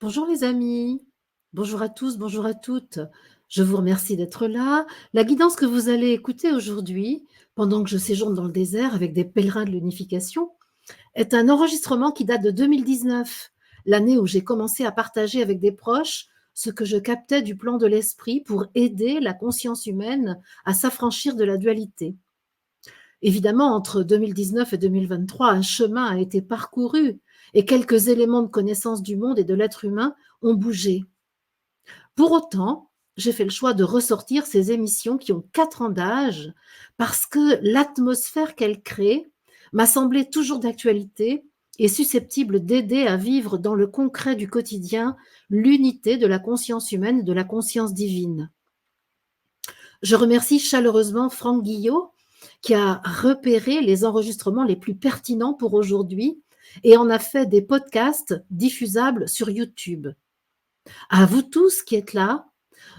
Bonjour les amis, bonjour à tous, bonjour à toutes. Je vous remercie d'être là. La guidance que vous allez écouter aujourd'hui, pendant que je séjourne dans le désert avec des pèlerins de l'unification, est un enregistrement qui date de 2019, l'année où j'ai commencé à partager avec des proches ce que je captais du plan de l'esprit pour aider la conscience humaine à s'affranchir de la dualité. Évidemment, entre 2019 et 2023, un chemin a été parcouru et quelques éléments de connaissance du monde et de l'être humain ont bougé. Pour autant, j'ai fait le choix de ressortir ces émissions qui ont 4 ans d'âge parce que l'atmosphère qu'elles créent m'a semblé toujours d'actualité et susceptible d'aider à vivre dans le concret du quotidien l'unité de la conscience humaine et de la conscience divine. Je remercie chaleureusement Franck Guillot qui a repéré les enregistrements les plus pertinents pour aujourd'hui et en a fait des podcasts diffusables sur YouTube. À vous tous qui êtes là,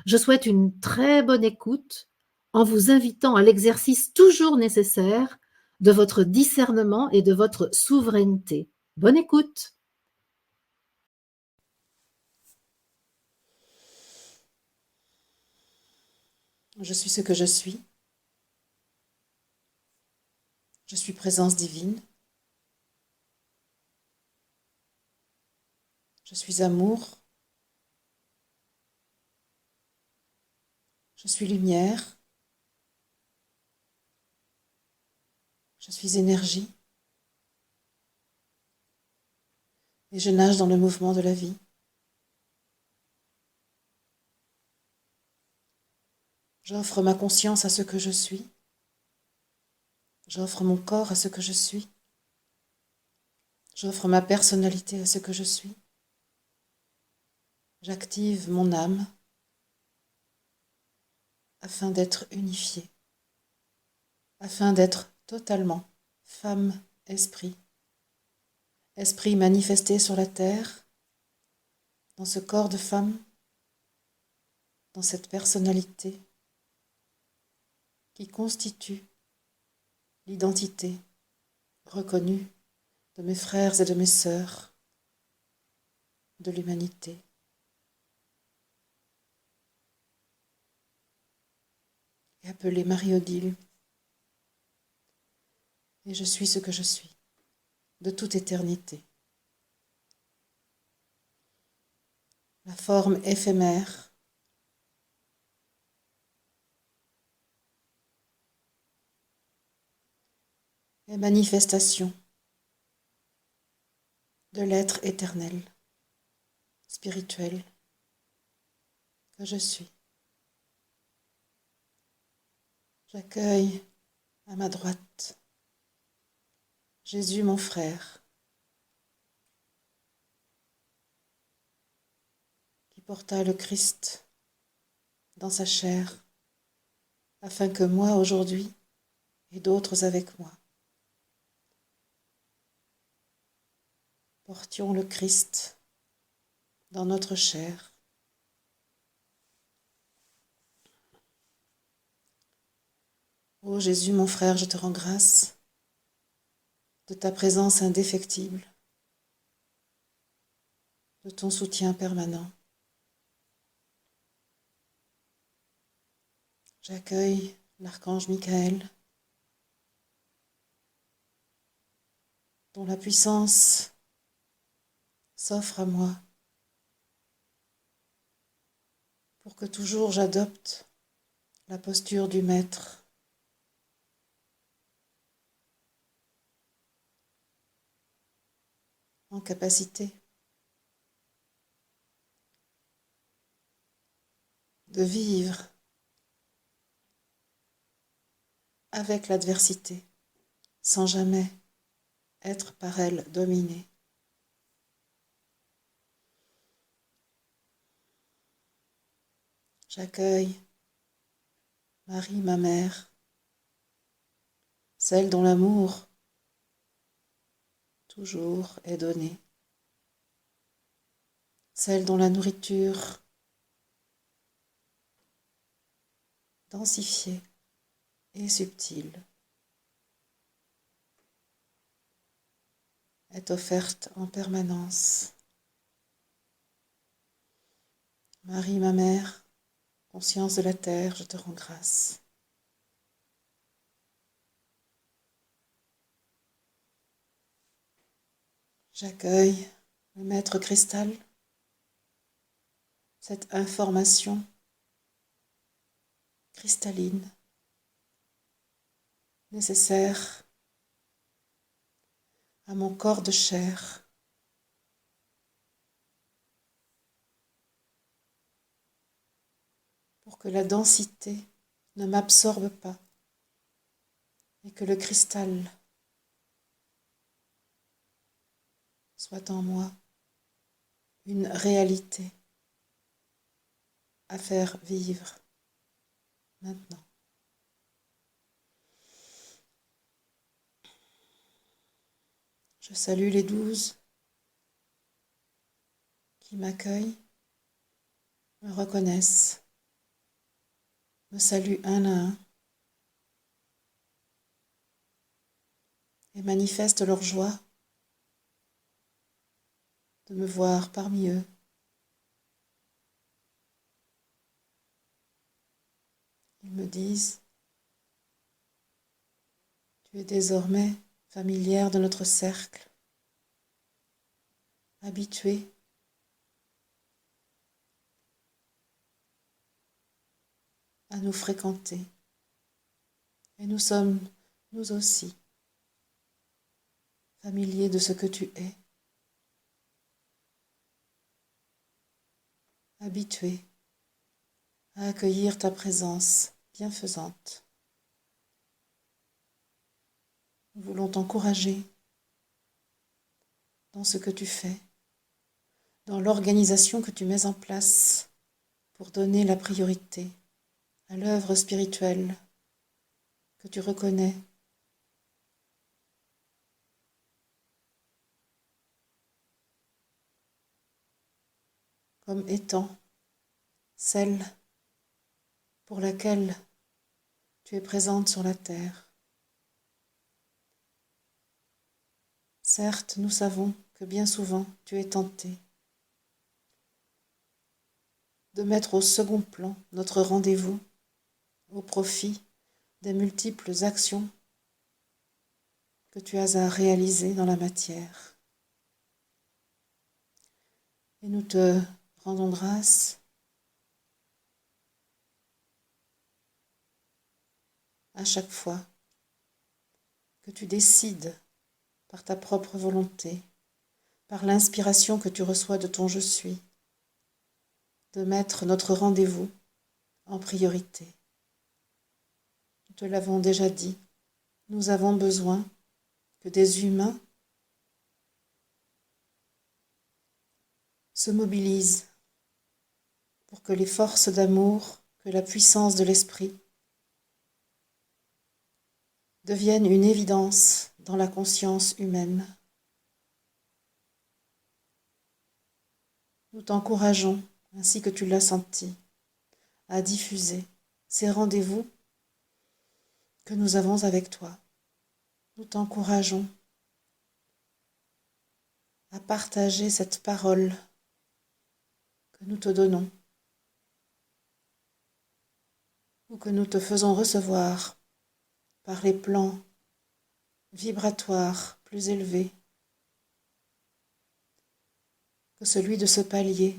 je souhaite une très bonne écoute en vous invitant à l'exercice toujours nécessaire de votre discernement et de votre souveraineté. Bonne écoute. Je suis ce que je suis. Je suis présence divine. Je suis amour. Je suis lumière. Je suis énergie. Et je nage dans le mouvement de la vie. J'offre ma conscience à ce que je suis. J'offre mon corps à ce que je suis. J'offre ma personnalité à ce que je suis. J'active mon âme afin d'être unifiée, afin d'être totalement femme-esprit, esprit manifesté sur la terre, dans ce corps de femme, dans cette personnalité qui constitue l'identité reconnue de mes frères et de mes sœurs, de l'humanité. Et appelée Marie-Odile. Et je suis ce que je suis, de toute éternité. La forme éphémère, est manifestation de l'être éternel, spirituel, que je suis. J'accueille à ma droite Jésus mon frère, qui porta le Christ dans sa chair, afin que moi aujourd'hui, et d'autres avec moi, portions le Christ dans notre chair. Ô Jésus mon frère, je te rends grâce de ta présence indéfectible, de ton soutien permanent. J'accueille l'archange Michael, dont la puissance s'offre à moi pour que toujours j'adopte la posture du maître, en capacité de vivre avec l'adversité sans jamais être par elle dominé. J'accueille Marie, ma mère, celle dont l'amour toujours est donné, celle dont la nourriture densifiée et subtile est offerte en permanence. Marie, ma mère, conscience de la terre, je te rends grâce. J'accueille le maître cristal, cette information cristalline nécessaire à mon corps de chair pour que la densité ne m'absorbe pas et que le cristal soit en moi une réalité à faire vivre maintenant. Je salue les 12 qui m'accueillent, me reconnaissent, me saluent un à un et manifestent leur joie de me voir parmi eux. Ils me disent: tu es désormais familière de notre cercle, habituée à nous fréquenter. Et nous sommes, nous aussi, familiers de ce que tu es, habitués à accueillir ta présence bienfaisante. Nous voulons t'encourager dans ce que tu fais, dans l'organisation que tu mets en place pour donner la priorité à l'œuvre spirituelle que tu reconnais comme étant celle pour laquelle tu es présente sur la terre. Certes, nous savons que bien souvent tu es tenté de mettre au second plan notre rendez-vous au profit des multiples actions que tu as à réaliser dans la matière. Et nous te rendons grâce à chaque fois que tu décides par ta propre volonté, par l'inspiration que tu reçois de ton je suis, de mettre notre rendez-vous en priorité. Nous te l'avons déjà dit, nous avons besoin que des humains se mobilisent pour que les forces d'amour, que la puissance de l'esprit deviennent une évidence dans la conscience humaine. Nous t'encourageons, ainsi que tu l'as senti, à diffuser ces rendez-vous que nous avons avec toi. Nous t'encourageons à partager cette parole que nous te donnons ou que nous te faisons recevoir par les plans vibratoires plus élevés que celui de ce palier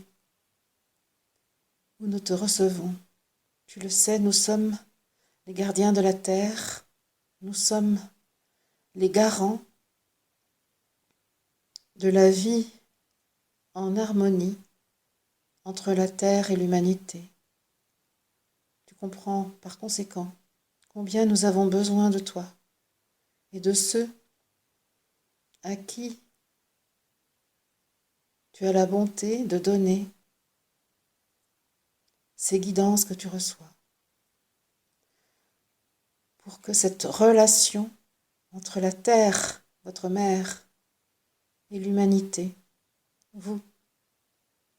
où nous te recevons. Tu le sais, nous sommes les gardiens de la terre, nous sommes les garants de la vie en harmonie entre la terre et l'humanité. Tu comprends par conséquent combien nous avons besoin de toi et de ceux à qui tu as la bonté de donner ces guidances que tu reçois, pour que cette relation entre la terre, votre mère, et l'humanité, vous,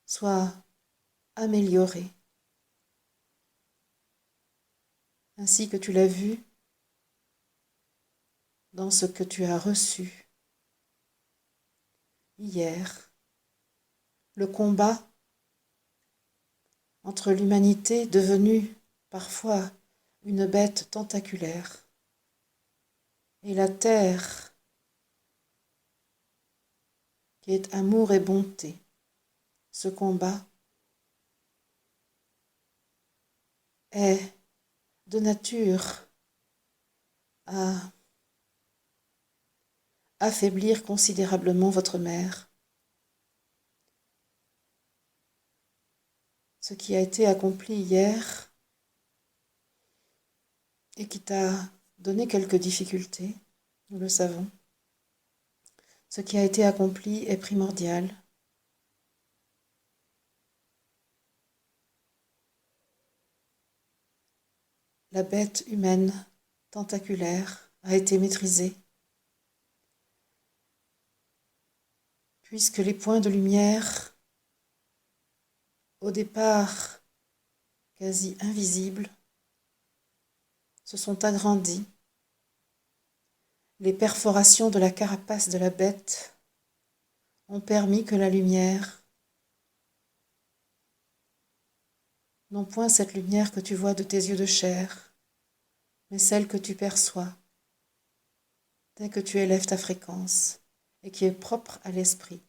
soit améliorée, ainsi que tu l'as vu dans ce que tu as reçu hier, le combat entre l'humanité devenue parfois une bête tentaculaire et la terre qui est amour et bonté. Ce combat est de nature à affaiblir considérablement votre mère. Ce qui a été accompli hier et qui t'a donné quelques difficultés, nous le savons. Ce qui a été accompli est primordial. La bête humaine tentaculaire a été maîtrisée, puisque les points de lumière, au départ quasi invisibles, se sont agrandis. Les perforations de la carapace de la bête ont permis que la lumière, non point cette lumière que tu vois de tes yeux de chair, mais celle que tu perçois dès que tu élèves ta fréquence et qui est propre à l'esprit.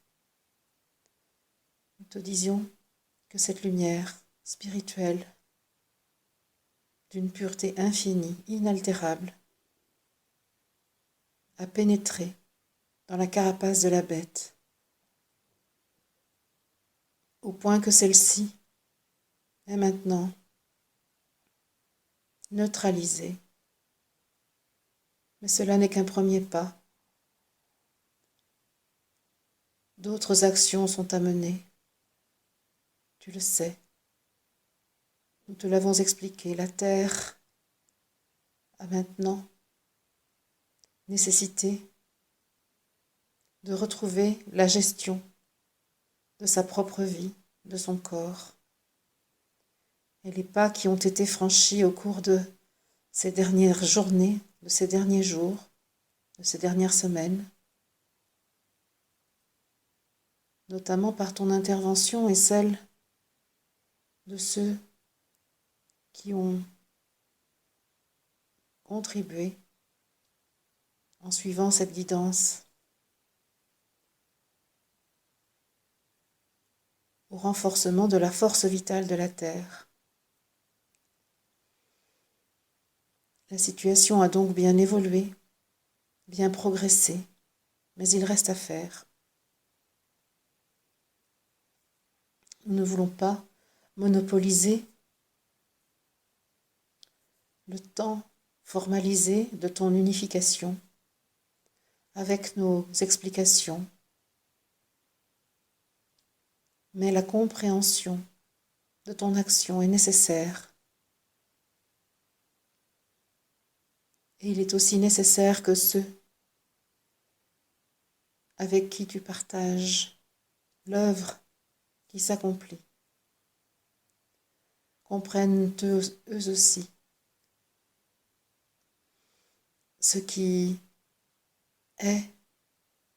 Nous te disions que cette lumière spirituelle, d'une pureté infinie, inaltérable, a pénétré dans la carapace de la bête, au point que celle-ci est maintenant neutralisée. Mais cela n'est qu'un premier pas. D'autres actions sont à mener. Tu le sais. Nous te l'avons expliqué. La Terre a maintenant nécessité de retrouver la gestion de sa propre vie, de son corps. Et les pas qui ont été franchis au cours de ces dernières journées, de ces derniers jours, de ces dernières semaines, notamment par ton intervention et celle de ceux qui ont contribué en suivant cette guidance au renforcement de la force vitale de la Terre. La situation a donc bien évolué, bien progressé, mais il reste à faire. Nous ne voulons pas monopoliser le temps formalisé de ton unification avec nos explications, mais la compréhension de ton action est nécessaire. Et il est aussi nécessaire que ceux avec qui tu partages l'œuvre qui s'accomplit comprennent eux aussi ce qui est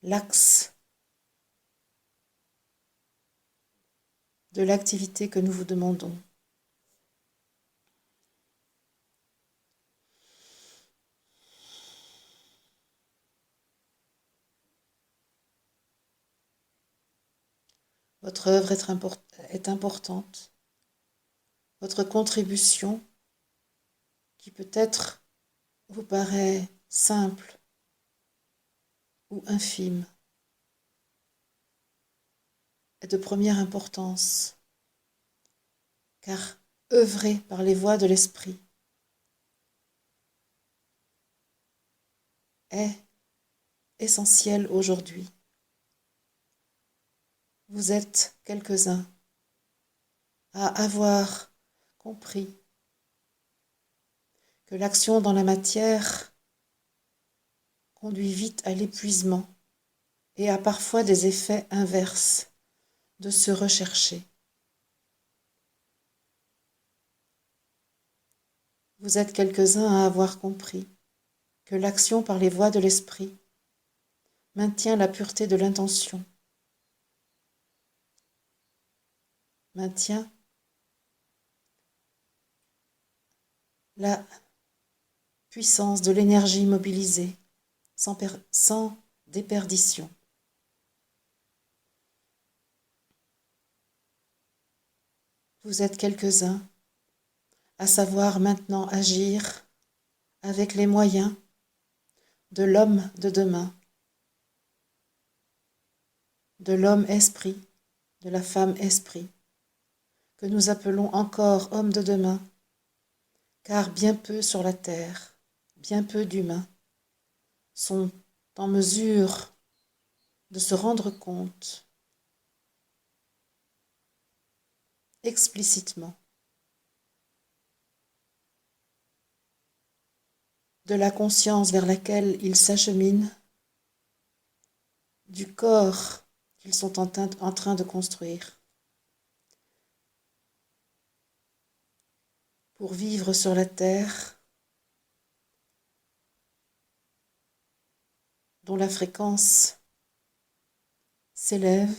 l'axe de l'activité que nous vous demandons. Votre œuvre est importante. Votre contribution, qui peut-être vous paraît simple ou infime, est de première importance, car œuvrer par les voies de l'esprit est essentiel aujourd'hui. Vous êtes quelques-uns à avoir compris que l'action dans la matière conduit vite à l'épuisement et a parfois des effets inverses de se rechercher. Vous êtes quelques-uns à avoir compris que l'action par les voies de l'esprit maintient la pureté de l'intention, maintient la puissance de l'énergie mobilisée sans déperdition. Vous êtes quelques-uns à savoir maintenant agir avec les moyens de l'homme de demain, de l'homme esprit, de la femme esprit, que nous appelons encore homme de demain, car bien peu sur la terre, bien peu d'humains sont en mesure de se rendre compte explicitement de la conscience vers laquelle ils s'acheminent, du corps qu'ils sont en train de construire, pour vivre sur la terre, dont la fréquence s'élève,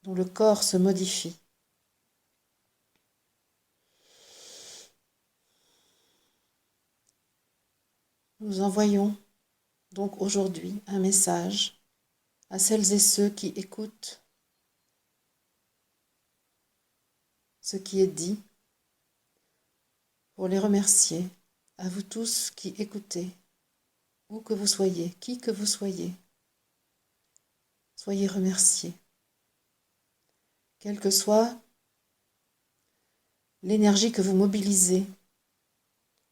dont le corps se modifie. Nous envoyons donc aujourd'hui un message à celles et ceux qui écoutent ce qui est dit, pour les remercier, à vous tous qui écoutez, où que vous soyez, qui que vous soyez, soyez remerciés. Quelle que soit l'énergie que vous mobilisez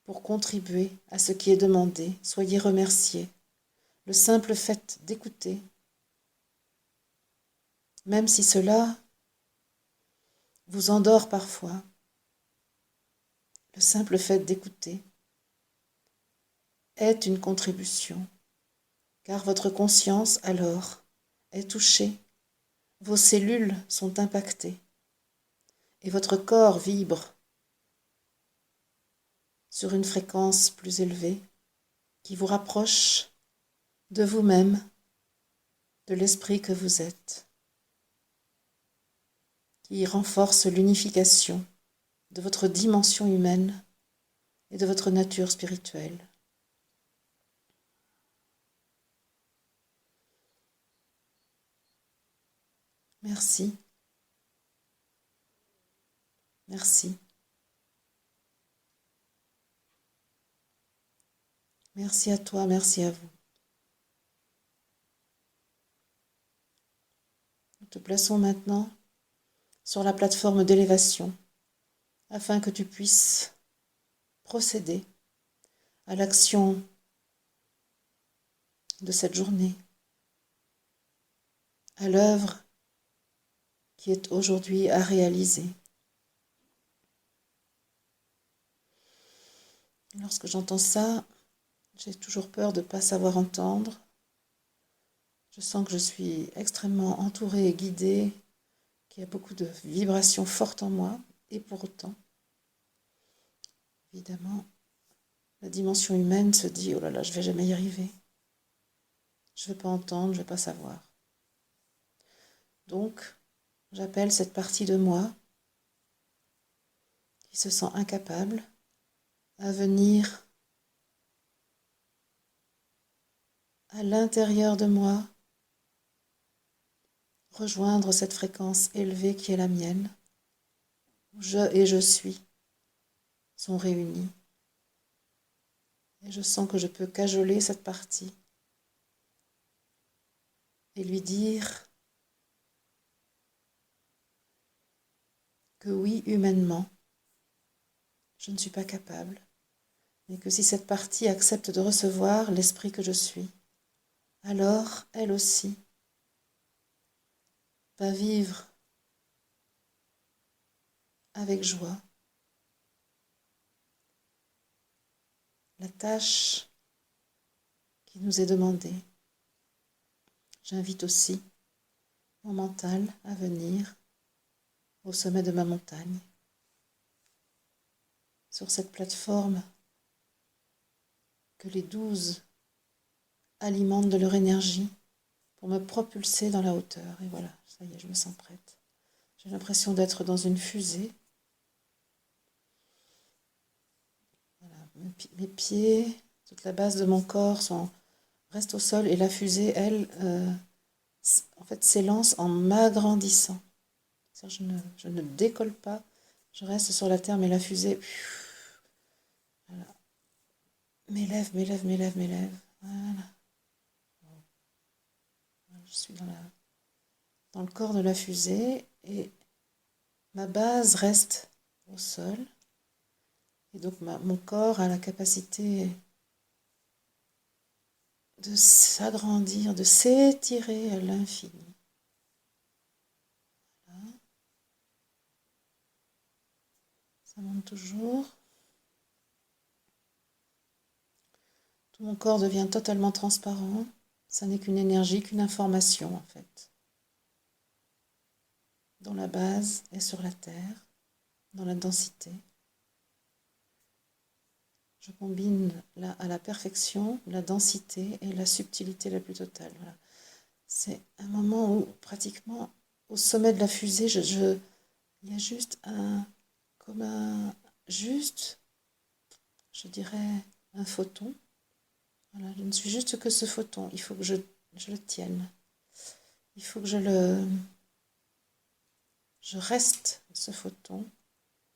pour contribuer à ce qui est demandé, soyez remerciés. Le simple fait d'écouter, même si cela vous endort parfois, le simple fait d'écouter est une contribution, car votre conscience alors est touchée, vos cellules sont impactées et votre corps vibre sur une fréquence plus élevée qui vous rapproche de vous-même, de l'esprit que vous êtes, qui renforce l'unification de votre dimension humaine et de votre nature spirituelle. Merci. Merci. Merci à toi, merci à vous. Nous te plaçons maintenant sur la plateforme d'élévation afin que tu puisses procéder à l'action de cette journée, à l'œuvre qui est aujourd'hui à réaliser. Lorsque j'entends ça, j'ai toujours peur de ne pas savoir entendre. Je sens que je suis extrêmement entourée et guidée, qu'il y a beaucoup de vibrations fortes en moi, et pour autant, évidemment, la dimension humaine se dit « Oh là là, je ne vais jamais y arriver. Je ne vais pas entendre, je ne vais pas savoir. » Donc, j'appelle cette partie de moi qui se sent incapable à venir à l'intérieur de moi, rejoindre cette fréquence élevée qui est la mienne, où je et je suis sont réunis. Et je sens que je peux cajoler cette partie et lui dire que oui, humainement, je ne suis pas capable, mais que si cette partie accepte de recevoir l'esprit que je suis, alors elle aussi va vivre avec joie la tâche qui nous est demandée. J'invite aussi mon mental à venir au sommet de ma montagne, sur cette plateforme que les 12 alimentent de leur énergie pour me propulser dans la hauteur. Et voilà, ça y est, je me sens prête. J'ai l'impression d'être dans une fusée mes pieds, toute la base de mon corps reste au sol et la fusée, elle, en fait, s'élance en m'agrandissant. Je ne décolle pas, je reste sur la terre, mais la fusée, voilà, m'élève, m'élève, m'élève, m'élève. Voilà. Je suis dans le corps de la fusée et ma base reste au sol. Et donc mon corps a la capacité de s'agrandir, de s'étirer à l'infini. Voilà. Ça monte toujours. Tout mon corps devient totalement transparent. Ça n'est qu'une énergie, qu'une information en fait. Dans la base et sur la terre, dans la densité. Je combine à la perfection la densité et la subtilité la plus totale. Voilà. C'est un moment où pratiquement au sommet de la fusée, il y a juste juste, je dirais, un photon. Voilà, je ne suis juste que ce photon. Il faut que je le tienne. Il faut que je reste ce photon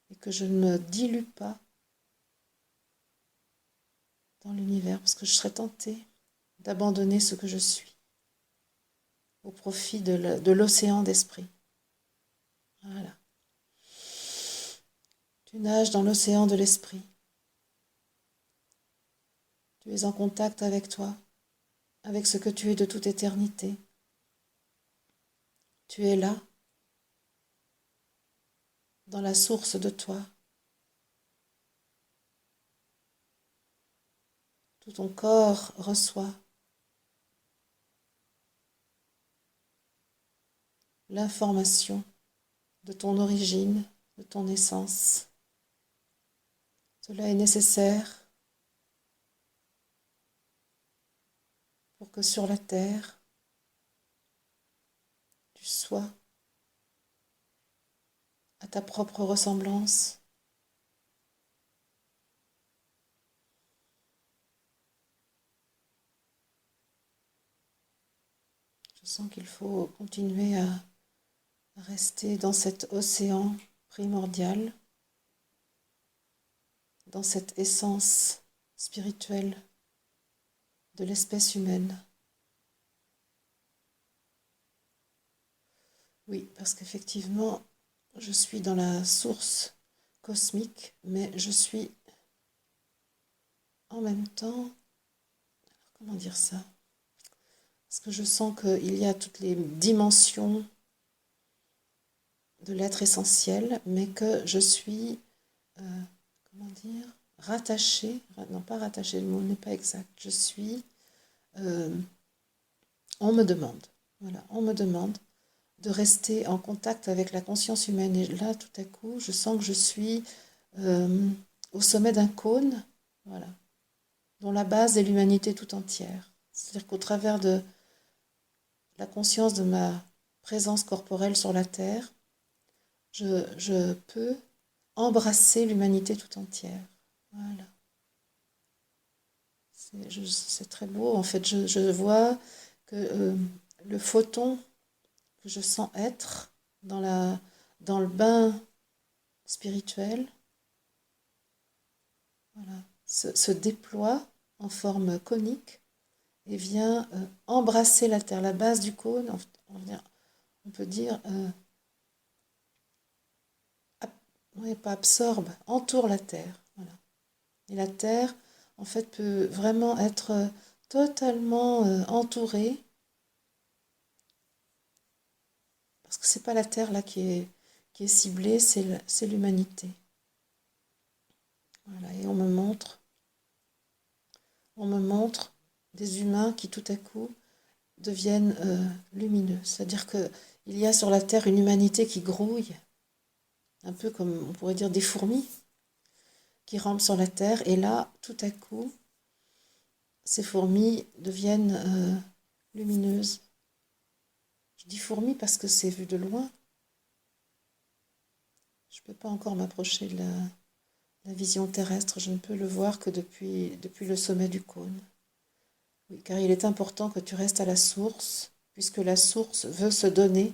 et que je ne me dilue pas dans l'univers parce que je serais tentée d'abandonner ce que je suis au profit de l'océan d'esprit. Voilà. Tu nages dans l'océan de l'esprit. Tu es en contact avec toi, avec ce que tu es de toute éternité. Tu es là, dans la source de toi. Tout ton corps reçoit l'information de ton origine, de ton essence. Cela est nécessaire pour que sur la terre, tu sois à ta propre ressemblance. Je sens qu'il faut continuer à rester dans cet océan primordial, dans cette essence spirituelle de l'espèce humaine. Oui, parce qu'effectivement, je suis dans la source cosmique, mais je suis en même temps, comment dire ça? Parce que je sens qu'il y a toutes les dimensions de l'être essentiel, mais que je suis, comment dire, rattachée, non pas rattachée, le mot n'est pas exact, je suis, euh, on me demande, voilà, on me demande de rester en contact avec la conscience humaine. Et là, tout à coup, je sens que je suis euh, au sommet d'un cône, voilà, dont la base est l'humanité tout entière. C'est-à-dire qu'au travers de la conscience de ma présence corporelle sur la Terre, je peux embrasser l'humanité tout entière. Voilà. C'est très beau. En fait, je vois que le photon que je sens être dans le bain spirituel, voilà, se déploie en forme conique et vient embrasser la terre, la base du cône, on peut dire, ouais, pas absorbe, entoure la terre. Voilà. Et la terre, en fait, peut vraiment être totalement entourée, parce que c'est pas la terre là qui est ciblée, c'est l'humanité. Voilà. Et on me montre des humains qui tout à coup deviennent lumineux. C'est-à-dire qu'il y a sur la terre une humanité qui grouille, un peu comme on pourrait dire des fourmis qui rampent sur la terre. Et là, tout à coup, ces fourmis deviennent lumineuses. Je dis fourmis parce que c'est vu de loin. Je ne peux pas encore m'approcher La vision terrestre, je ne peux le voir que depuis le sommet du cône. Oui, car il est important que tu restes à la source, puisque la source veut se donner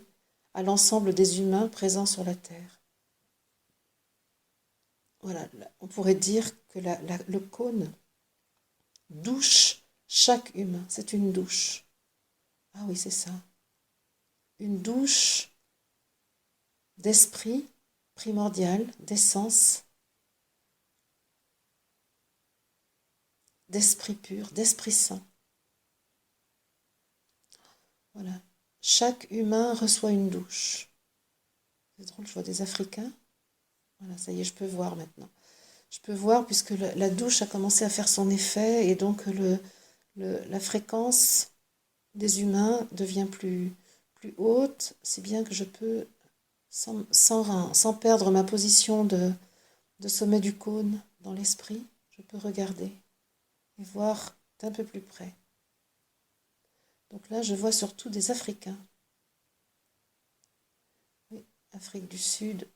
à l'ensemble des humains présents sur la Terre. Voilà, on pourrait dire que le cône douche chaque humain. C'est une douche. Ah oui, c'est ça. Une douche d'esprit primordial, d'essence, d'esprit pur, d'esprit saint. Voilà. Chaque humain reçoit une douche. C'est drôle, je vois des Africains. Voilà, ça y est, je peux voir maintenant. Je peux voir puisque la douche a commencé à faire son effet et donc la fréquence des humains devient plus haute, si bien que je peux, sans perdre ma position de sommet du cône dans l'esprit, je peux regarder et voir d'un peu plus près. Donc là, je vois surtout des Africains. Oui, Afrique du Sud,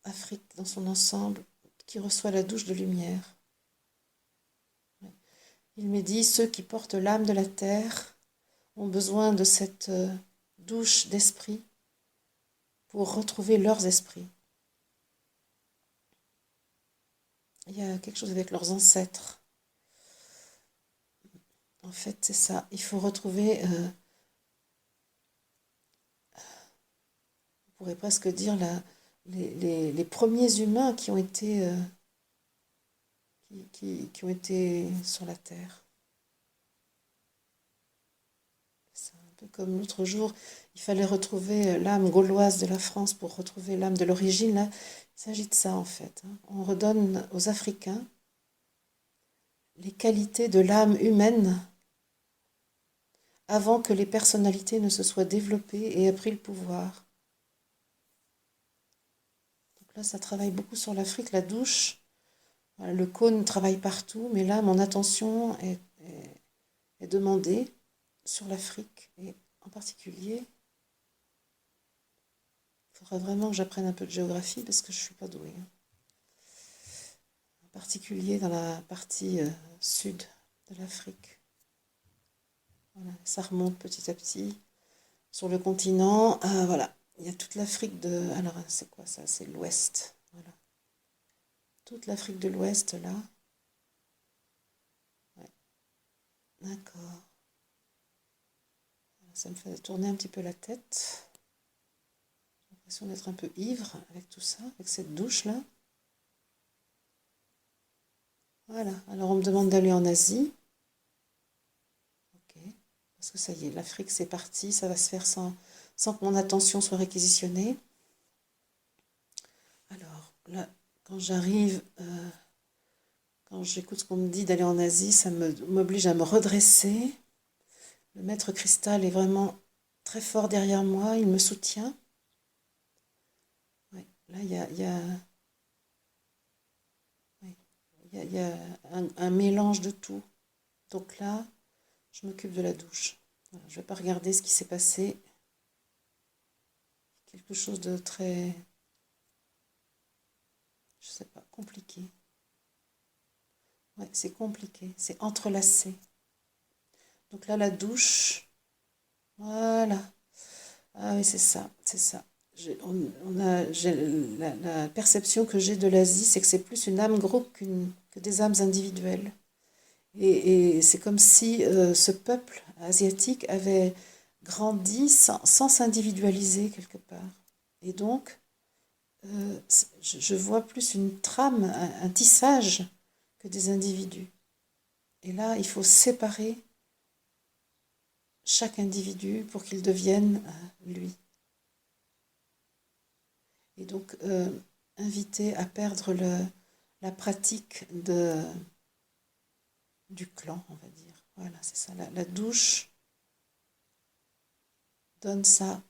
Afrique dans son ensemble, qui reçoit la douche de lumière. Oui. Il m'est dit, ceux qui portent l'âme de la terre ont besoin de cette douche d'esprit pour retrouver leurs esprits. Il y a quelque chose avec leurs ancêtres. En fait, c'est ça. Il faut retrouver, on pourrait presque dire, les premiers humains qui ont été, qui ont été sur la Terre. C'est un peu comme l'autre jour, il fallait retrouver l'âme gauloise de la France pour retrouver l'âme de l'origine. Là, il s'agit de ça en fait. On redonne aux Africains les qualités de l'âme humaine avant que les personnalités ne se soient développées et aient pris le pouvoir. Donc là, ça travaille beaucoup sur l'Afrique, la douche. Voilà, le cône travaille partout, mais là, mon attention est demandée sur l'Afrique. Et en particulier, il faudra vraiment que j'apprenne un peu de géographie parce que je ne suis pas douée. En particulier dans la partie sud de l'Afrique. Voilà, ça remonte petit à petit sur le continent. Voilà, il y a toute l'Afrique de... Alors, c'est quoi ça? C'est l'Ouest. Voilà. Toute l'Afrique de l'Ouest, là. Ouais, d'accord. Ça me fait tourner un petit peu la tête. J'ai l'impression d'être un peu ivre avec tout ça, avec cette douche-là. Voilà, alors on me demande d'aller en Asie. Ok, parce que ça y est, l'Afrique c'est parti, ça va se faire sans que mon attention soit réquisitionnée. Alors là, quand j'arrive, quand j'écoute ce qu'on me dit d'aller en Asie, ça m'oblige à me redresser. Le maître cristal est vraiment très fort derrière moi, il me soutient. Ouais, là, ouais, il y a un mélange de tout. Donc là, je m'occupe de la douche. Voilà, je ne vais pas regarder ce qui s'est passé. Quelque chose de très, je sais pas, compliqué. Ouais, c'est compliqué, c'est entrelacé. Donc là, la douche, voilà. Ah oui, c'est ça, c'est ça. La perception que j'ai de l'Asie, c'est que c'est plus une âme groupe que des âmes individuelles. Et c'est comme si ce peuple asiatique avait grandi sans s'individualiser quelque part. Et donc, je vois plus une trame, un tissage que des individus. Et là, il faut séparer chaque individu pour qu'il devienne lui. Et donc, inviter à perdre la pratique du clan, on va dire. Voilà, c'est ça. La douche donne ça.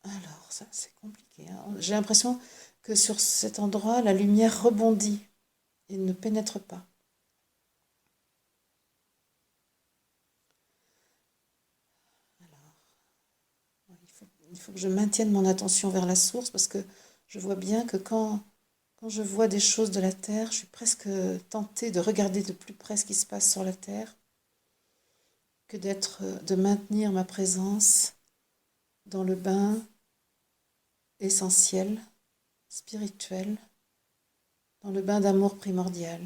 Alors, ça, c'est compliqué, hein. J'ai l'impression que sur cet endroit, la lumière rebondit et ne pénètre pas. Alors, il faut que je maintienne mon attention vers la source parce que je vois bien que Quand je vois des choses de la Terre, je suis presque tentée de regarder de plus près ce qui se passe sur la Terre que de maintenir ma présence dans le bain essentiel, spirituel, dans le bain d'amour primordial.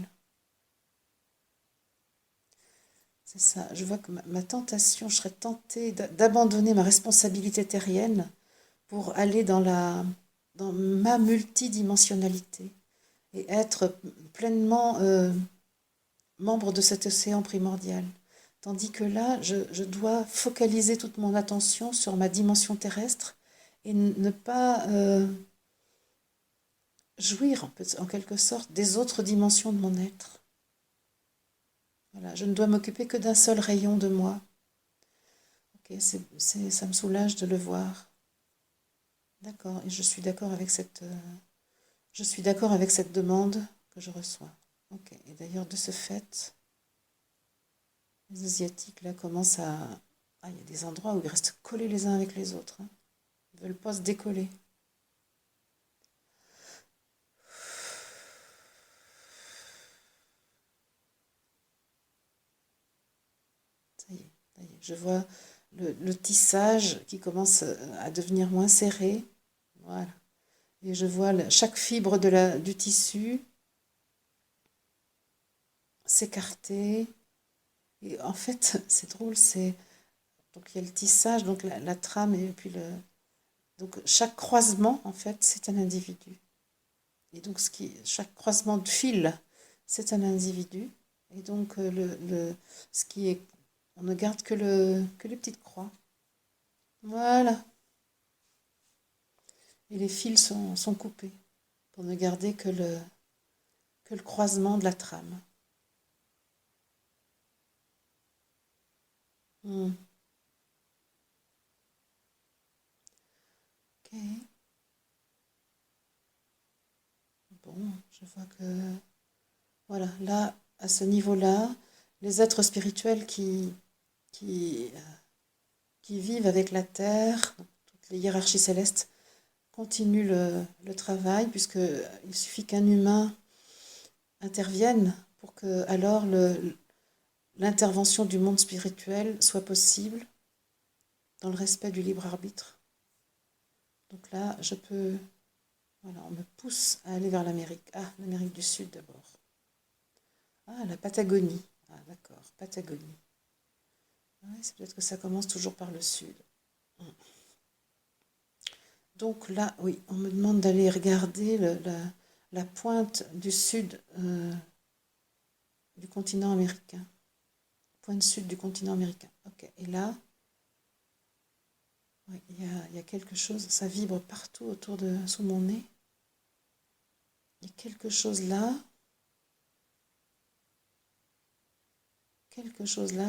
C'est ça, je vois que ma tentation, je serais tentée d'abandonner ma responsabilité terrienne pour aller dans ma multidimensionnalité et être pleinement membre de cet océan primordial. Tandis que là, je dois focaliser toute mon attention sur ma dimension terrestre et ne pas jouir en quelque sorte des autres dimensions de mon être. Voilà, je ne dois m'occuper que d'un seul rayon de moi. Ok, ça me soulage de le voir. D'accord, et je suis d'accord avec cette demande que je reçois. Ok, et d'ailleurs de ce fait, les Asiatiques là commencent à... Ah, il y a des endroits où ils restent collés les uns avec les autres, hein. Ils ne veulent pas se décoller. Ça y est, ça y est. Je vois le tissage qui commence à devenir moins serré. Voilà. Et je vois chaque fibre du tissu s'écarter. Et en fait, c'est drôle, donc il y a le tissage, donc la trame et puis donc chaque croisement en fait, c'est un individu. Et donc chaque croisement de fil, c'est un individu. Et donc ce qui est, on ne garde que les petites croix. Voilà. Et les fils sont coupés pour ne garder que le croisement de la trame. Hmm. Ok. Bon, je vois que voilà, là, à ce niveau-là, les êtres spirituels qui, euh, qui vivent avec la Terre, donc toutes les hiérarchies célestes, continuent le travail, puisqu'il suffit qu'un humain intervienne pour que alors l'intervention du monde spirituel soit possible dans le respect du libre arbitre. Donc là, voilà, on me pousse à aller vers l'Amérique. Ah, l'Amérique du Sud d'abord. Ah, la Patagonie. Ah, d'accord, Patagonie. Ah ouais, c'est peut-être que ça commence toujours par le sud. Donc là, oui, on me demande d'aller regarder la pointe du sud du continent américain. Pointe sud du continent américain. Ok, et là, oui, il y a quelque chose, ça vibre partout sous mon nez. Il y a quelque chose là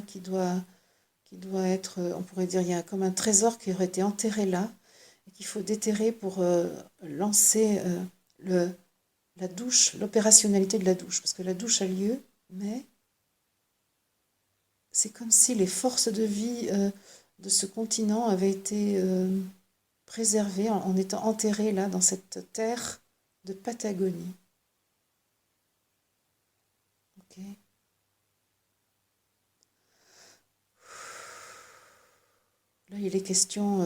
qui doit être, on pourrait dire, il y a comme un trésor qui aurait été enterré là et qu'il faut déterrer pour lancer le, la douche, l'opérationnalité de la douche. Parce que la douche a lieu, mais c'est comme si les forces de vie de ce continent avaient été préservées en étant enterrées là dans cette terre de Patagonie. Ok. Là, il est question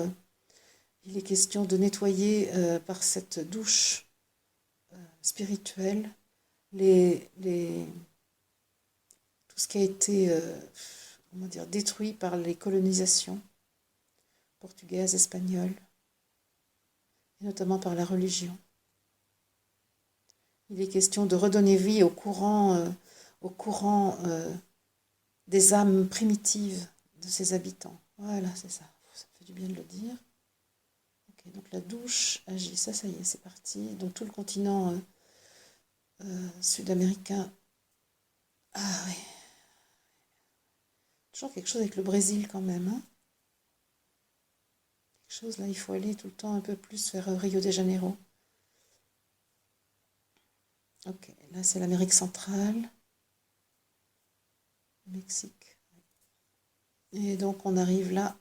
de nettoyer par cette douche spirituelle tout ce qui a été comment dire, détruit par les colonisations portugaises, espagnoles, et notamment par la religion. Il est question de redonner vie au courant des âmes primitives de ses habitants. Voilà, c'est ça. Ça me fait du bien de le dire. Ok, donc la douche agit. Ça y est, c'est parti. Donc tout le continent sud-américain. Ah oui, toujours quelque chose avec le Brésil quand même, hein. Quelque chose là, il faut aller tout le temps un peu plus vers Rio de Janeiro. Ok, là c'est l'Amérique centrale, le Mexique. Et donc on arrive là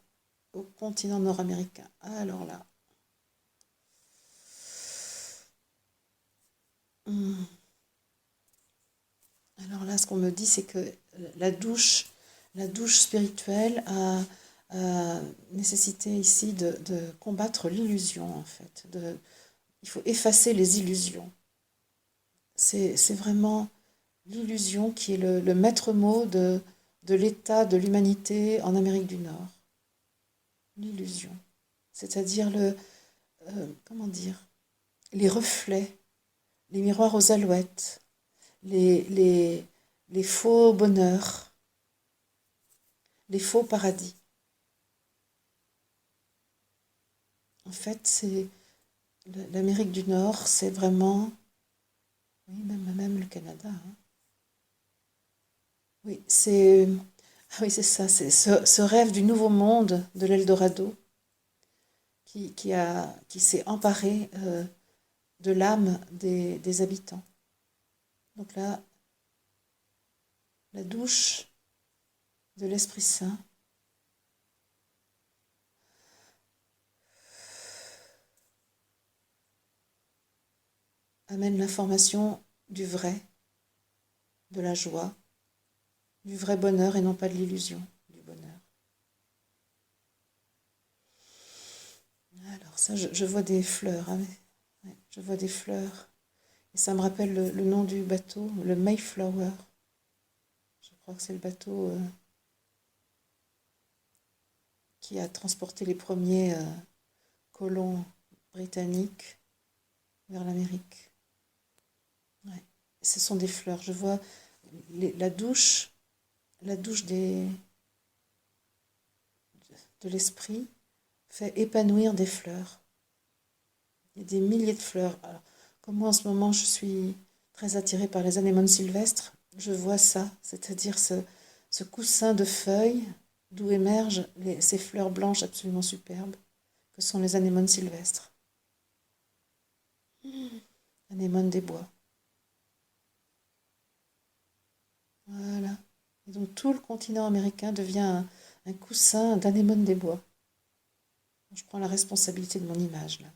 au continent nord-américain. Alors là, Hmm. Alors là, ce qu'on me dit, c'est que la douche, la douche spirituelle a nécessité ici de combattre l'illusion, en fait. Il faut effacer les illusions. C'est vraiment l'illusion qui est le maître mot de l'état de l'humanité en Amérique du Nord. L'illusion. C'est-à-dire comment dire, les reflets, les miroirs aux alouettes, les, les, les faux bonheurs, les faux paradis. En fait, c'est l'Amérique du Nord, c'est vraiment, oui, même le Canada, hein. Oui, oui, c'est ça, c'est ce rêve du nouveau monde de l'Eldorado qui s'est emparé de l'âme des habitants. Donc là, la douche de l'Esprit Saint amène l'information du vrai, de la joie, du vrai bonheur et non pas de l'illusion du bonheur. Alors ça, je vois des fleurs, hein, ouais, je vois des fleurs. Et ça me rappelle le nom du bateau, le Mayflower. Je crois que c'est le bateau qui a transporté les premiers colons britanniques vers l'Amérique. Ouais. Ce sont des fleurs. Je vois la douche de l'esprit fait épanouir des fleurs. Il y a des milliers de fleurs. Alors, comme moi en ce moment je suis très attirée par les anémones sylvestres, je vois ça, c'est-à-dire ce coussin de feuilles d'où émergent ces fleurs blanches absolument superbes que sont les anémones sylvestres. Anémones des bois. Voilà. Et donc tout le continent américain devient un coussin d'anémones des bois. Je prends la responsabilité de mon image là.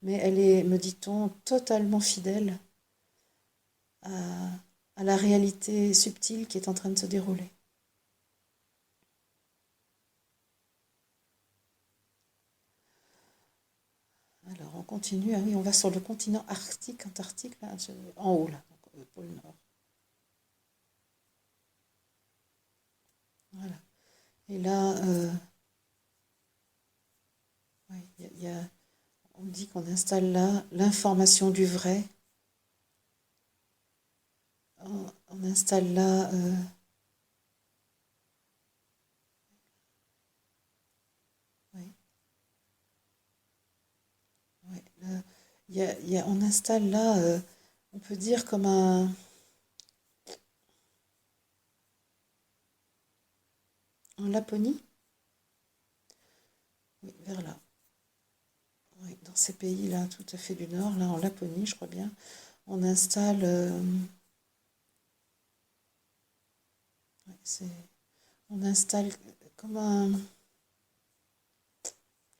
Mais elle est, me dit-on, totalement fidèle à, à la réalité subtile qui est en train de se dérouler. Alors on continue, ah oui, on va sur le continent arctique, antarctique, là, en haut, là, donc, pôle Nord. Voilà. Et là, ouais, on dit qu'on installe là l'information du vrai. On installe là, ouais, ouais, là, on installe là, on peut dire comme en Laponie, oui, vers là. Oui, dans ces pays-là, tout à fait du nord, là en Laponie, je crois bien, on installe, ouais, on installe comme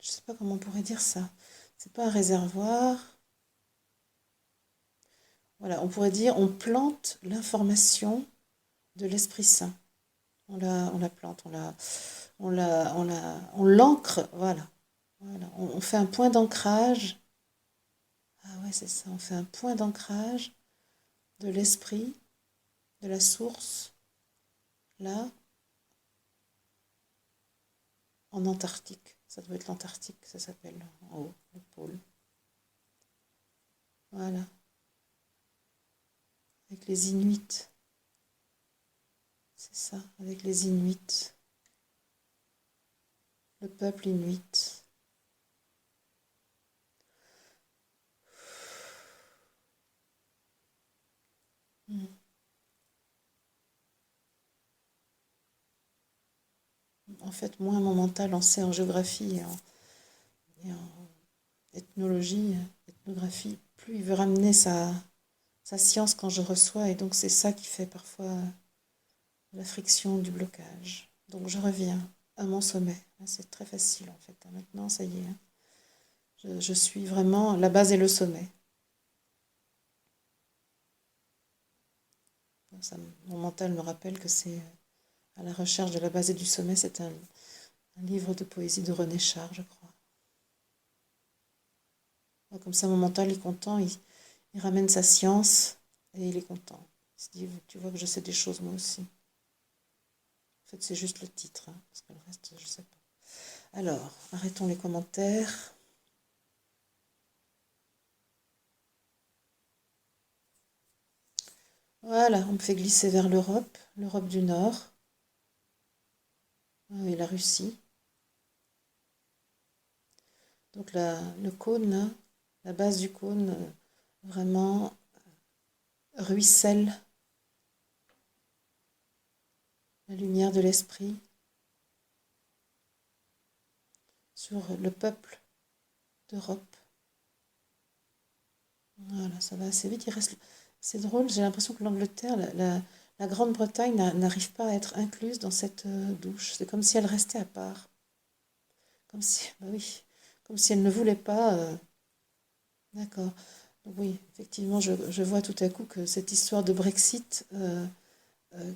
je sais pas comment on pourrait dire ça. C'est pas un réservoir. Voilà, on pourrait dire, on plante l'information de l'Esprit Saint. On la plante, on l'ancre, voilà. Voilà, on fait un point d'ancrage. Ah ouais, c'est ça, on fait un point d'ancrage de l'esprit, de la source, là, en Antarctique. Ça doit être l'Antarctique, ça s'appelle, en haut, le pôle. Voilà, avec les Inuits. C'est ça, avec les Inuits, le peuple Inuit. Mm. En fait, moins mon mental en sait en géographie et en ethnologie, ethnographie, plus il veut ramener sa science quand je reçois. Et donc, c'est ça qui fait parfois la friction du blocage. Donc, je reviens à mon sommet. C'est très facile, en fait. Maintenant, ça y est, hein. Je suis vraiment, la base et le sommet. mon mental me rappelle que c'est À la recherche de la base et du sommet, c'est un livre de poésie de René Char, je crois. Comme ça, mon mental est content, il ramène sa science et il est content. Il se dit, tu vois que je sais des choses moi aussi. En fait, c'est juste le titre, hein, parce que le reste, je ne sais pas. Alors, arrêtons les commentaires. Voilà, on me fait glisser vers l'Europe du Nord, et la Russie. Donc le cône, là, la base du cône, vraiment ruisselle la lumière de l'esprit sur le peuple d'Europe. Voilà, ça va assez vite. C'est drôle, j'ai l'impression que l'Angleterre, la Grande-Bretagne n'arrive pas à être incluse dans cette douche. C'est comme si elle restait à part. Comme si, bah oui, comme si elle ne voulait pas. D'accord. Donc oui, effectivement, je vois tout à coup que cette histoire de Brexit,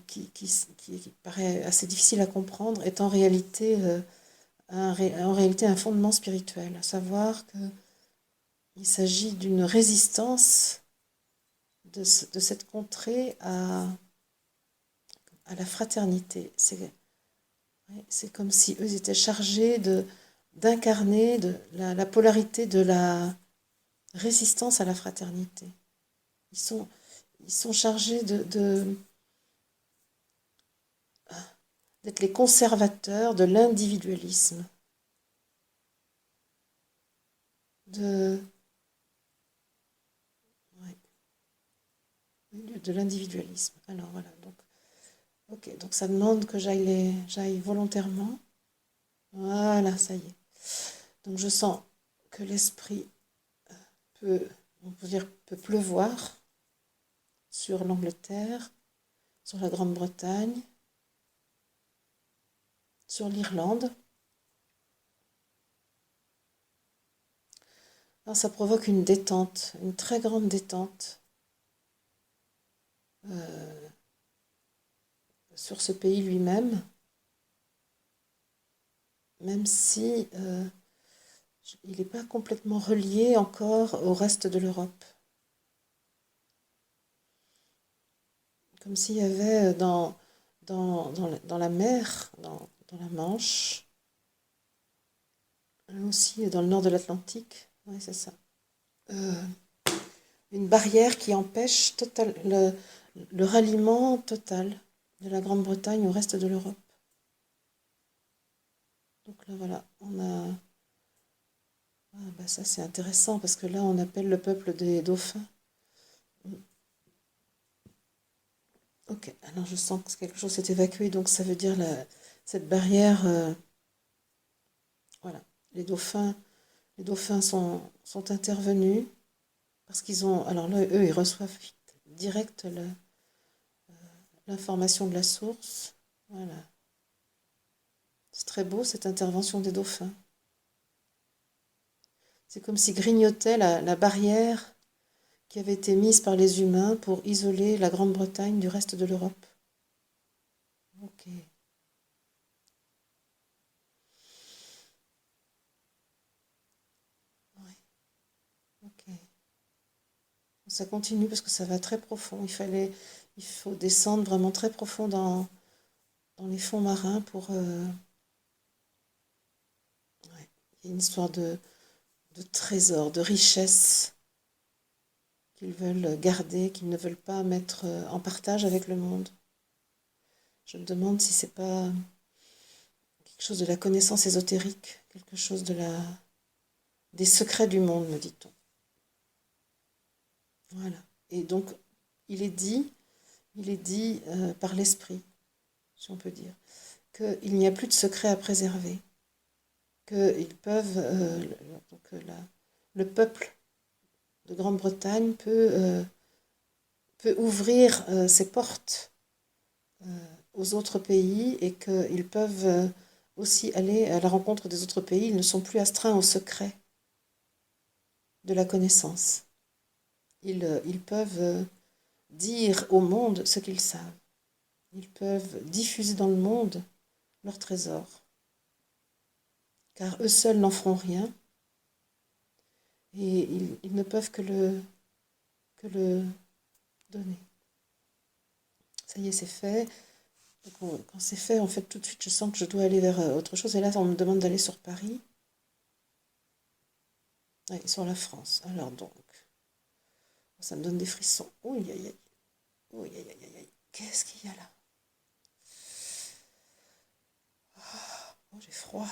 qui paraît assez difficile à comprendre, est en réalité, en réalité un fondement spirituel. À savoir qu'il s'agit d'une résistance de cette contrée à la fraternité. C'est comme si eux étaient chargés d'incarner la polarité de la résistance à la fraternité. Ils sont, ils sont chargés d'être les conservateurs de l'individualisme, de, ouais, de l'individualisme. Alors voilà, donc, ok, donc ça demande que j'aille volontairement. Voilà, ça y est. Donc je sens que l'esprit peut, on peut dire, peut pleuvoir sur l'Angleterre, sur la Grande-Bretagne, sur l'Irlande. Alors ça provoque une détente, une très grande détente euh, sur ce pays lui-même, même si il n'est pas complètement relié encore au reste de l'Europe. Comme s'il y avait dans la mer, dans la Manche, aussi dans le nord de l'Atlantique, oui c'est ça, euh, une barrière qui empêche le ralliement total de la Grande-Bretagne au reste de l'Europe. Donc là voilà, on a... Ah, bah ça c'est intéressant parce que là on appelle le peuple des dauphins. Ok, alors je sens que quelque chose s'est évacué, donc ça veut dire cette barrière, voilà, les dauphins, les dauphins sont intervenus parce qu'ils ont, alors là, eux, ils reçoivent direct l'information de la source. Voilà, c'est très beau cette intervention des dauphins. C'est comme s'ils grignotaient la barrière qui avait été mise par les humains pour isoler la Grande-Bretagne du reste de l'Europe. Ok, ouais, ok. Ça continue parce que ça va très profond. Il faut descendre vraiment très profond dans les fonds marins pour. Ouais, il y a une histoire de trésor, de richesse qu'ils veulent garder, qu'ils ne veulent pas mettre en partage avec le monde. Je me demande si c'est pas quelque chose de la connaissance ésotérique, quelque chose des secrets du monde, me dit-on. Voilà. Et donc, il est dit, il est dit par l'esprit, si on peut dire, qu'il n'y a plus de secrets à préserver, qu'ils peuvent, donc, le peuple de Grande-Bretagne peut ouvrir ses portes aux autres pays et qu'ils peuvent aussi aller à la rencontre des autres pays. Ils ne sont plus astreints au secret de la connaissance. Ils peuvent dire au monde ce qu'ils savent. Ils peuvent diffuser dans le monde leur trésor, car eux seuls n'en feront rien et ils ne peuvent que le donner. Ça y est, c'est fait. Donc, quand c'est fait, en fait, tout de suite, je sens que je dois aller vers autre chose. Et là, on me demande d'aller sur Paris. Ouais, sur la France. Alors donc, ça me donne des frissons. Ouh, aïe, aïe, aïe. Ouh, aïe, aïe, aïe, aïe. Qu'est-ce qu'il y a là? Oh, j'ai froid.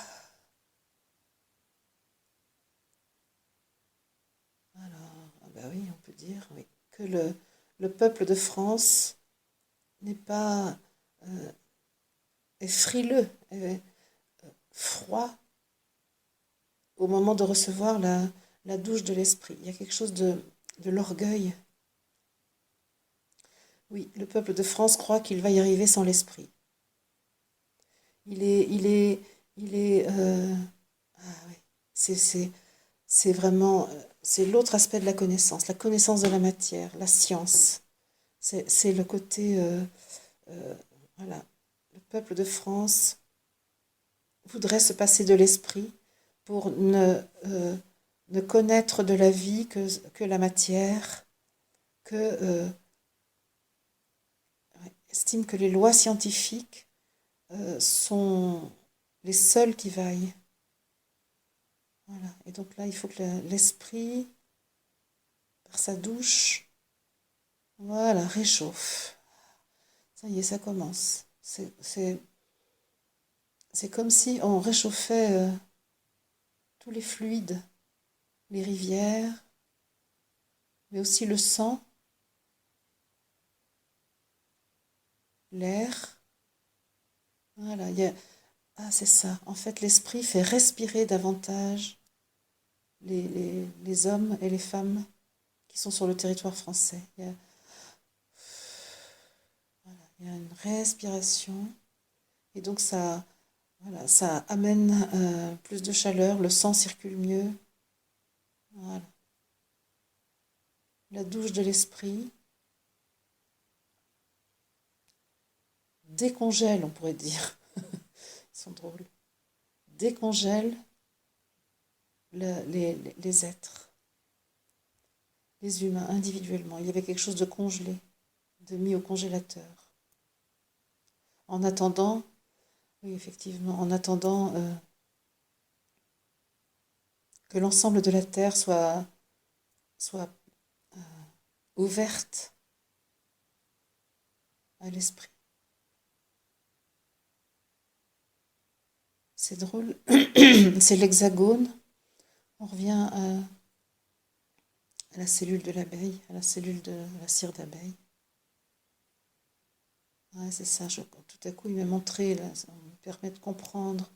Alors, ah bah oui, on peut dire oui, que le peuple de France n'est pas est frileux, est froid au moment de recevoir la douche de l'esprit. Il y a quelque chose de l'orgueil. Oui, le peuple de France croit qu'il va y arriver sans l'esprit. Il est, il est, il est. Ah oui, c'est vraiment, c'est l'autre aspect de la connaissance de la matière, la science. C'est le côté, euh, voilà, le peuple de France voudrait se passer de l'esprit pour ne connaître de la vie que la matière, que ouais, estime que les lois scientifiques sont les seules qui vaillent. Voilà. Et donc là, il faut que l'esprit, par sa douche, voilà, réchauffe. Ça y est, ça commence. C'est comme si on réchauffait tous les fluides, les rivières, mais aussi le sang, l'air. Voilà, ah, c'est ça. En fait, l'esprit fait respirer davantage les hommes et les femmes qui sont sur le territoire français. Il y a une respiration et donc ça, voilà, ça amène plus de chaleur, le sang circule mieux. Voilà. La douche de l'esprit décongèle, on pourrait dire. Ils sont drôles. Décongèle les êtres, les humains individuellement. Il y avait quelque chose de congelé, de mis au congélateur. En attendant, oui, effectivement, en attendant que l'ensemble de la Terre soit ouverte à l'esprit. C'est drôle, c'est l'hexagone. On revient à la cellule de l'abeille, à la cellule de la cire d'abeille. Ouais, c'est ça, tout à coup il m'a montré, là, ça me permet de comprendre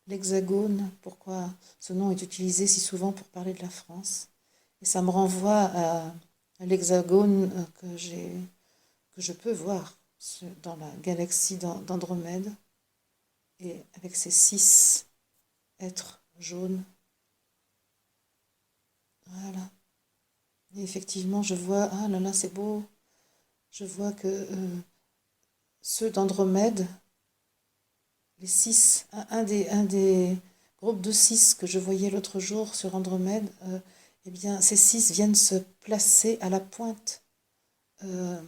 l'hexagone, pourquoi ce nom est utilisé si souvent pour parler de la France. Et ça me renvoie à l'hexagone que je peux voir dans la galaxie d'Andromède, et avec ces 6 êtres jaunes. Voilà. Et effectivement, je vois, ah là là, c'est beau, je vois que ceux d'Andromède, les 6, un des groupes de 6 que je voyais l'autre jour sur Andromède, eh bien, ces 6 viennent se placer à la pointe euh,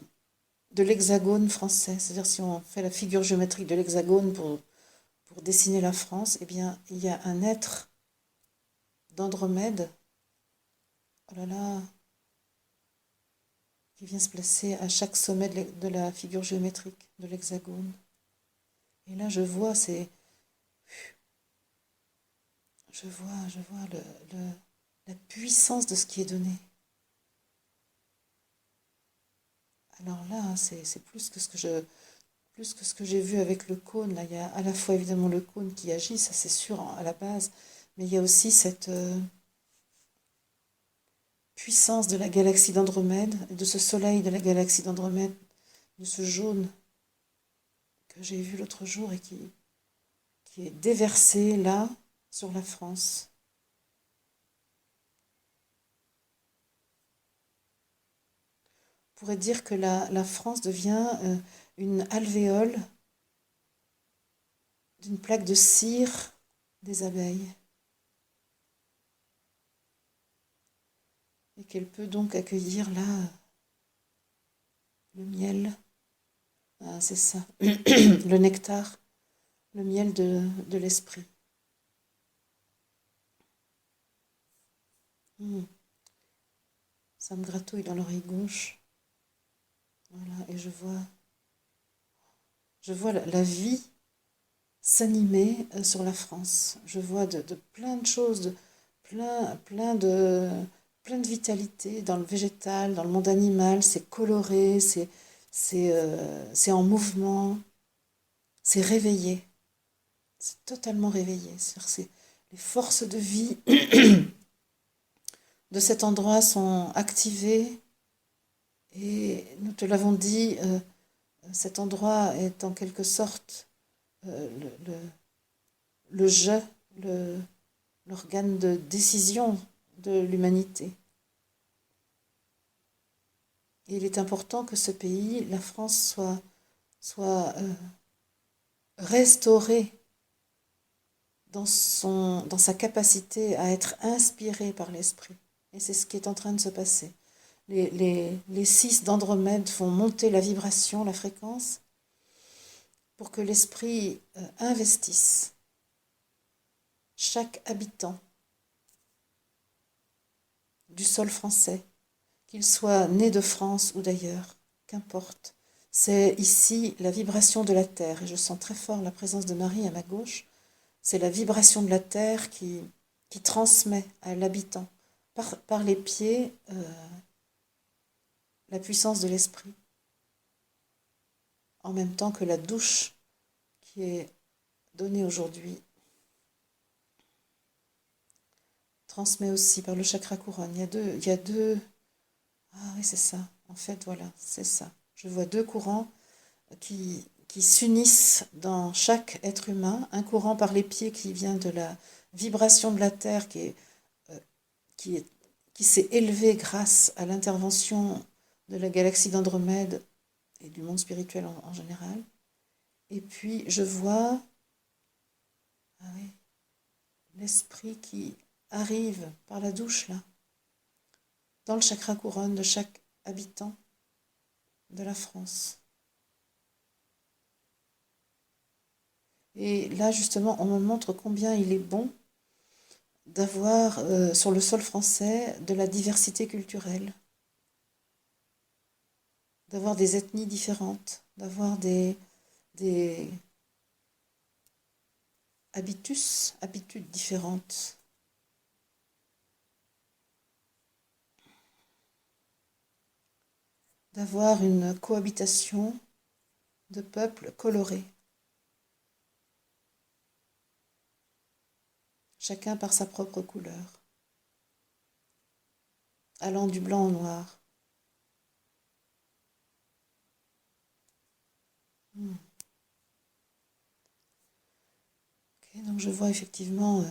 de l'hexagone français. C'est-à-dire, si on fait la figure géométrique de l'hexagone pour dessiner la France, eh bien, il y a un être d'Andromède, oh là là, qui vient se placer à chaque sommet de la figure géométrique de l'hexagone. Et là, je vois la puissance de ce qui est donné. Alors là, c'est plus que ce que j'ai vu avec le cône. Là, il y a à la fois évidemment le cône qui agit, ça c'est sûr à la base, mais il y a aussi cette puissance de la galaxie d'Andromède, de ce soleil de la galaxie d'Andromède, de ce jaune que j'ai vu l'autre jour et qui est déversé là sur la France. pourrait dire que la France devient une alvéole d'une plaque de cire des abeilles. Et qu'elle peut donc accueillir là le miel. Ah, c'est ça, le nectar, le miel de l'esprit. Hmm. Ça me gratouille dans l'oreille gauche. Voilà, et je vois la vie s'animer sur la France. Je vois de plein de choses, plein, plein de vitalité dans le végétal, dans le monde animal. C'est coloré, c'est en mouvement, c'est réveillé, c'est totalement réveillé. Les forces de vie de cet endroit sont activées et nous te l'avons dit, cet endroit est en quelque sorte euh, le, le, le je, le, l'organe de décision de l'humanité. Et il est important que ce pays, la France, soit restauré dans sa capacité à être inspiré par l'esprit. Et c'est ce qui est en train de se passer. Les 6 d'Andromède font monter la vibration, la fréquence, pour que l'esprit investisse chaque habitant du sol français, qu'il soit né de France ou d'ailleurs, qu'importe. C'est ici la vibration de la terre, et je sens très fort la présence de Marie à ma gauche. C'est la vibration de la terre qui transmet à l'habitant, par les pieds, la puissance de l'esprit, en même temps que la douche qui est donnée aujourd'hui transmet aussi par le chakra couronne. Il y a deux. Ah oui, c'est ça. En fait, voilà, c'est ça. Je vois 2 courants qui s'unissent dans chaque être humain. Un courant par les pieds qui vient de la vibration de la terre euh, qui est, qui s'est élevé grâce à l'intervention de la galaxie d'Andromède et du monde spirituel en général. Et puis je vois, ah oui, l'esprit qui arrive par la douche là, dans le chakra couronne de chaque habitant de la France. Et là justement, on me montre combien il est bon d'avoir sur le sol français de la diversité culturelle, d'avoir des ethnies différentes, d'avoir des habitudes différentes. D'avoir une cohabitation de peuples colorés, chacun par sa propre couleur, allant du blanc au noir. Hmm. Okay, donc je vois effectivement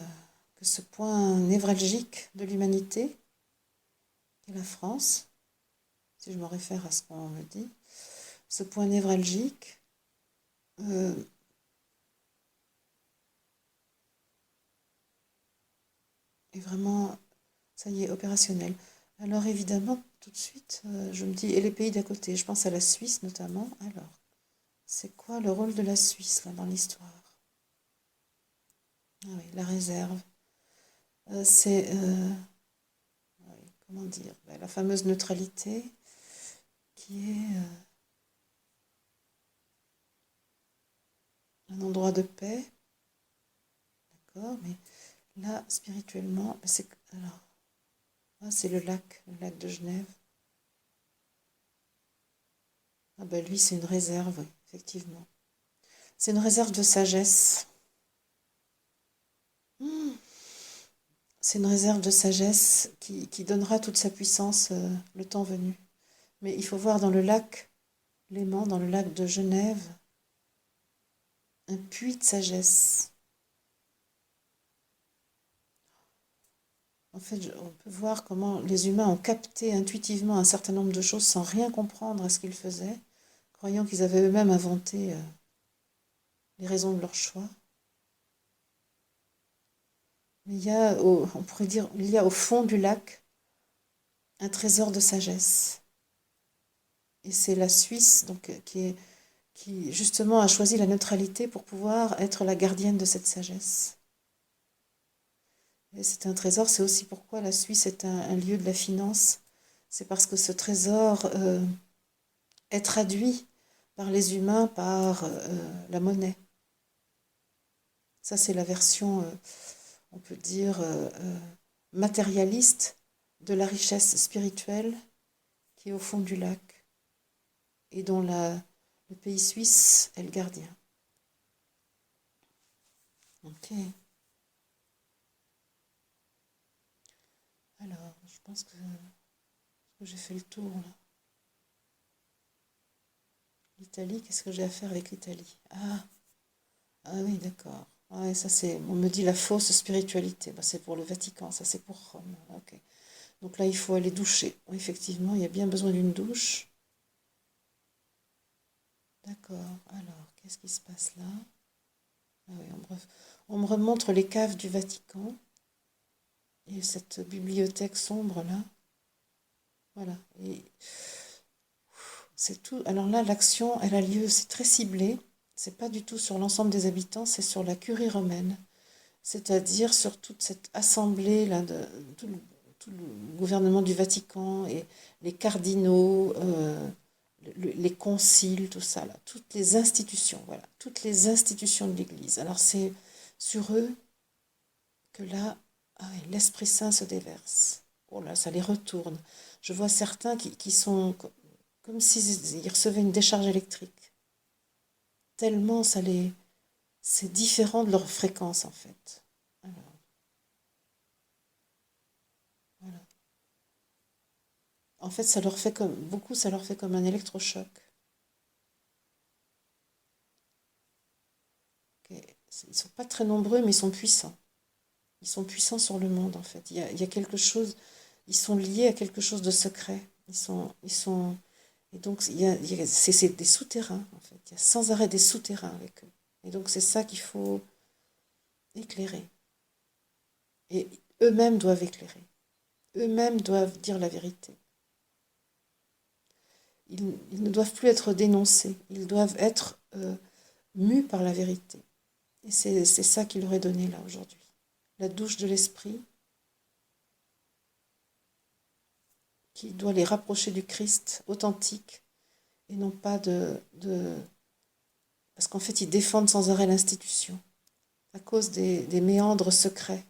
que ce point névralgique de l'humanité, qui est la France, si je me réfère à ce qu'on me dit, ce point névralgique euh, est vraiment, ça y est, opérationnel. Alors évidemment, tout de suite, je me dis, et les pays d'à côté, je pense à la Suisse notamment. Alors, c'est quoi le rôle de la Suisse là, dans l'histoire? Ah oui, la réserve. C'est, oui, comment dire, ben, la fameuse neutralité qui est un endroit de paix, d'accord, mais là, spirituellement, ben, alors, c'est le lac de Genève. Ah ben lui, c'est une réserve, oui, effectivement. C'est une réserve de sagesse. Hmm. C'est une réserve de sagesse qui donnera toute sa puissance le temps venu. Mais il faut voir dans le lac Léman, dans le lac de Genève, un puits de sagesse. En fait, on peut voir comment les humains ont capté intuitivement un certain nombre de choses sans rien comprendre à ce qu'ils faisaient, croyant qu'ils avaient eux-mêmes inventé les raisons de leur choix. Mais on pourrait dire, il y a au fond du lac un trésor de sagesse. Et c'est la Suisse donc, qui justement a choisi la neutralité pour pouvoir être la gardienne de cette sagesse. Et c'est un trésor, c'est aussi pourquoi la Suisse est un lieu de la finance. C'est parce que ce trésor est traduit par les humains par la monnaie. Ça, c'est la version, on peut dire, matérialiste de la richesse spirituelle qui est au fond du lac et dont le pays suisse est le gardien. Ok. Alors, je pense que j'ai fait le tour là. L'Italie, qu'est-ce que j'ai à faire avec l'Italie? Ah oui, d'accord. Ah, et ça c'est, on me dit la fausse spiritualité. Bah, c'est pour le Vatican, ça c'est pour Rome. Ok. Donc là, il faut aller doucher. Effectivement, il y a bien besoin d'une douche. D'accord. Alors, qu'est-ce qui se passe là? Ah oui, on me remontre les caves du Vatican et cette bibliothèque sombre là. Voilà. Et c'est tout. Alors là, l'action, elle a lieu, c'est très ciblé. C'est pas du tout sur l'ensemble des habitants, c'est sur la curie romaine. C'est-à-dire sur toute cette assemblée là, tout le gouvernement du Vatican et les cardinaux, les conciles, tout ça, là, toutes les institutions, voilà, toutes les institutions de l'Église. Alors c'est sur eux que là, ah ouais, l'Esprit Saint se déverse. Oh là, ça les retourne. Je vois certains qui sont comme s'ils recevaient une décharge électrique. Tellement c'est différent de leur fréquence en fait. Alors, voilà. En fait, ça leur fait comme, beaucoup, ça leur fait comme un électrochoc. Ok. Ils ne sont pas très nombreux, mais ils sont puissants. Ils sont puissants sur le monde, en fait. Il y a quelque chose, ils sont liés à quelque chose de secret. Et donc, c'est des souterrains, en fait. Il y a sans arrêt des souterrains avec eux. Et donc, c'est ça qu'il faut éclairer. Et eux-mêmes doivent éclairer. Eux-mêmes doivent dire la vérité. Ils ne doivent plus être dénoncés. Ils doivent être mus par la vérité. Et c'est ça qu'il leur est donné là aujourd'hui. La douche de l'esprit qui doit les rapprocher du Christ authentique et non pas parce qu'en fait, ils défendent sans arrêt l'institution à cause des méandres secrets.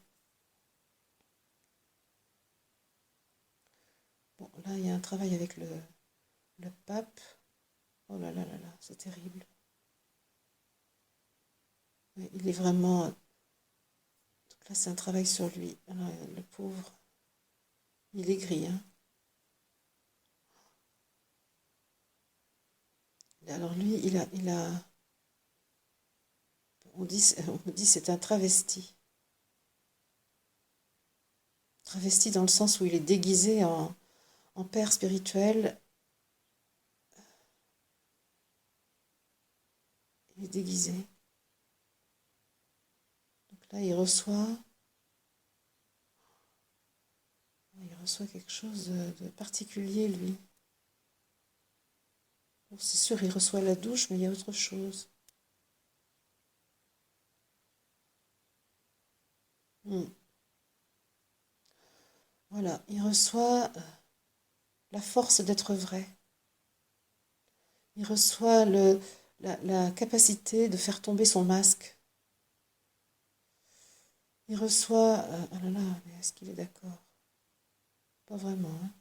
Bon, là, il y a un travail avec le pape. Oh là là là là, c'est terrible. Ouais, il est vraiment... Donc là, c'est un travail sur lui. Alors, le pauvre, il est gris, hein. Alors lui, on dit c'est un travesti. Travesti dans le sens où il est déguisé en père spirituel. Il est déguisé. Donc là, il reçoit quelque chose de particulier, lui. Bon, c'est sûr, il reçoit la douche, mais il y a autre chose. Hmm. Voilà, il reçoit la force d'être vrai. Il reçoit la capacité de faire tomber son masque. Il reçoit... ah là là, mais est-ce qu'il est d'accord? Pas vraiment, hein.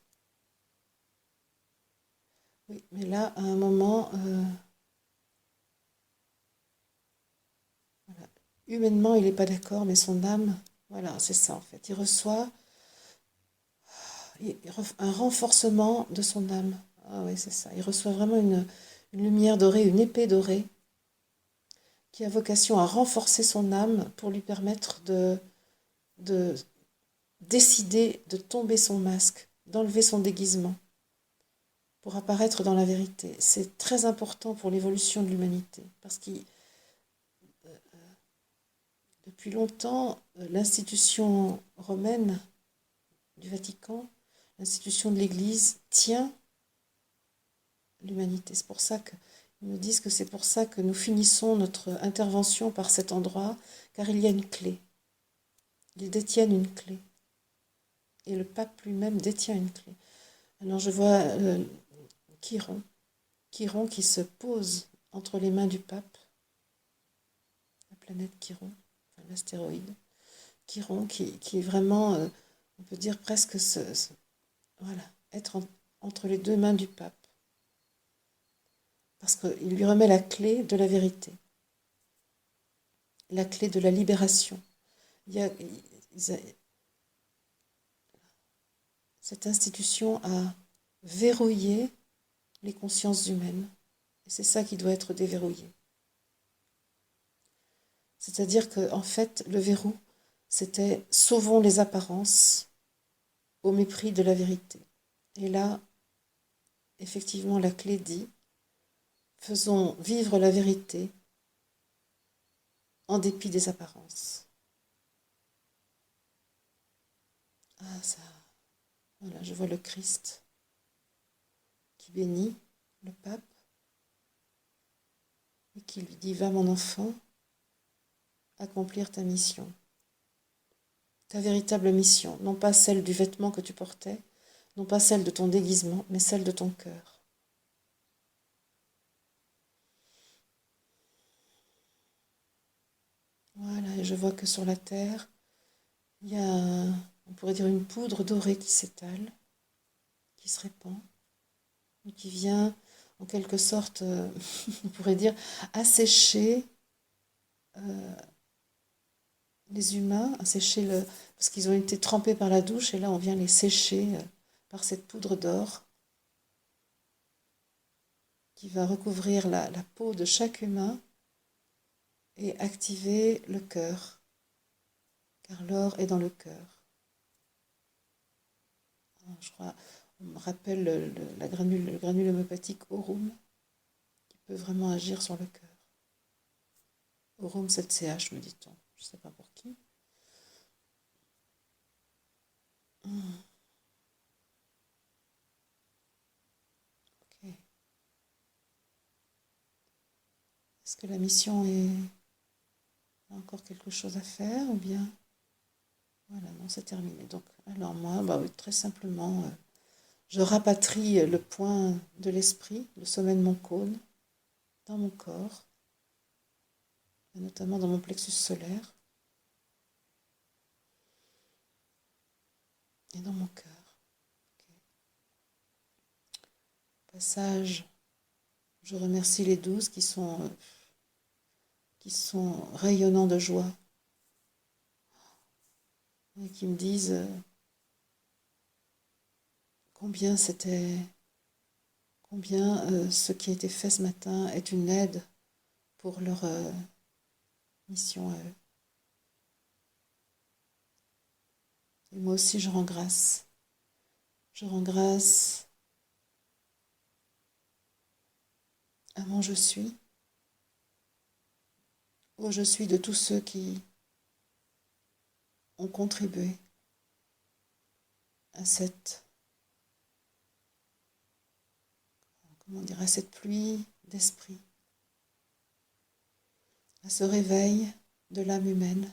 Oui, mais là, à un moment, voilà. Humainement, il n'est pas d'accord, mais son âme, voilà, c'est ça en fait. Il reçoit un renforcement de son âme. Ah oui, c'est ça. Il reçoit vraiment une lumière dorée, une épée dorée, qui a vocation à renforcer son âme pour lui permettre de décider de tomber son masque, d'enlever son déguisement pour apparaître dans la vérité. C'est très important pour l'évolution de l'humanité, parce que depuis longtemps, l'institution romaine du Vatican, l'institution de l'Église, tient l'humanité. C'est pour ça qu'ils me disent que c'est pour ça que nous finissons notre intervention par cet endroit, car il y a une clé. Ils détiennent une clé. Et le pape lui-même détient une clé. Alors je vois Chiron qui se pose entre les mains du pape, la planète Chiron, enfin, l'astéroïde. Chiron qui est vraiment, on peut dire presque voilà, être entre les deux mains du pape. Parce qu'il lui remet la clé de la vérité, la clé de la libération. Cette institution a verrouillé les consciences humaines. Et c'est ça qui doit être déverrouillé. C'est-à-dire qu'en fait, le verrou, c'était sauvons les apparences au mépris de la vérité. Et là, effectivement, la clé dit faisons vivre la vérité en dépit des apparences. Ah, ça. Voilà, je vois le Christ qui bénit le pape et qui lui dit va mon enfant, accomplir ta mission. Ta véritable mission, non pas celle du vêtement que tu portais, non pas celle de ton déguisement, mais celle de ton cœur. Voilà, et je vois que sur la terre, il y a, on pourrait dire, une poudre dorée qui s'étale, qui se répand, et qui vient, en quelque sorte, on pourrait dire, assécher les humains, parce qu'ils ont été trempés par la douche, et là on vient les sécher par cette poudre d'or qui va recouvrir la peau de chaque humain et activer le cœur, car l'or est dans le cœur. Je crois, on me rappelle le granule homéopathique Aurum, qui peut vraiment agir sur le cœur. Aurum 7CH, me dit-on. Je ne sais pas pour qui. Ok. Est-ce que la mission est encore quelque chose à faire ou bien voilà, non, c'est terminé. Donc, alors moi, oui, très simplement, je rapatrie le point de l'esprit, le sommet de mon cône, dans mon corps, et notamment dans mon plexus solaire et dans mon cœur. Okay. Au passage, je remercie les 12 qui sont rayonnants de joie et qui me disent combien ce qui a été fait ce matin est une aide pour leur mission à eux. Et moi aussi, je rends grâce. Je rends grâce à mon je suis, au je suis de tous ceux qui ont contribué à cette pluie d'esprit, à ce réveil de l'âme humaine.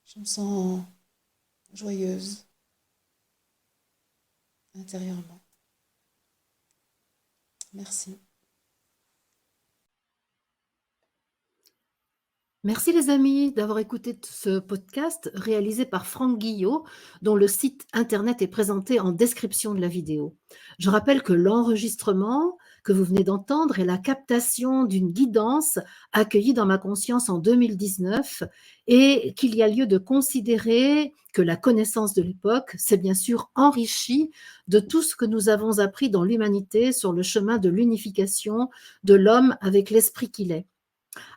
Je me sens joyeuse intérieurement. Merci. Merci les amis d'avoir écouté ce podcast réalisé par Franck Guillot, dont le site internet est présenté en description de la vidéo. Je rappelle que l'enregistrement que vous venez d'entendre est la captation d'une guidance accueillie dans ma conscience en 2019 et qu'il y a lieu de considérer que la connaissance de l'époque s'est bien sûr enrichie de tout ce que nous avons appris dans l'humanité sur le chemin de l'unification de l'homme avec l'esprit qu'il est.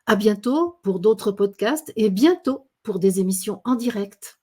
À bientôt pour d'autres podcasts et bientôt pour des émissions en direct.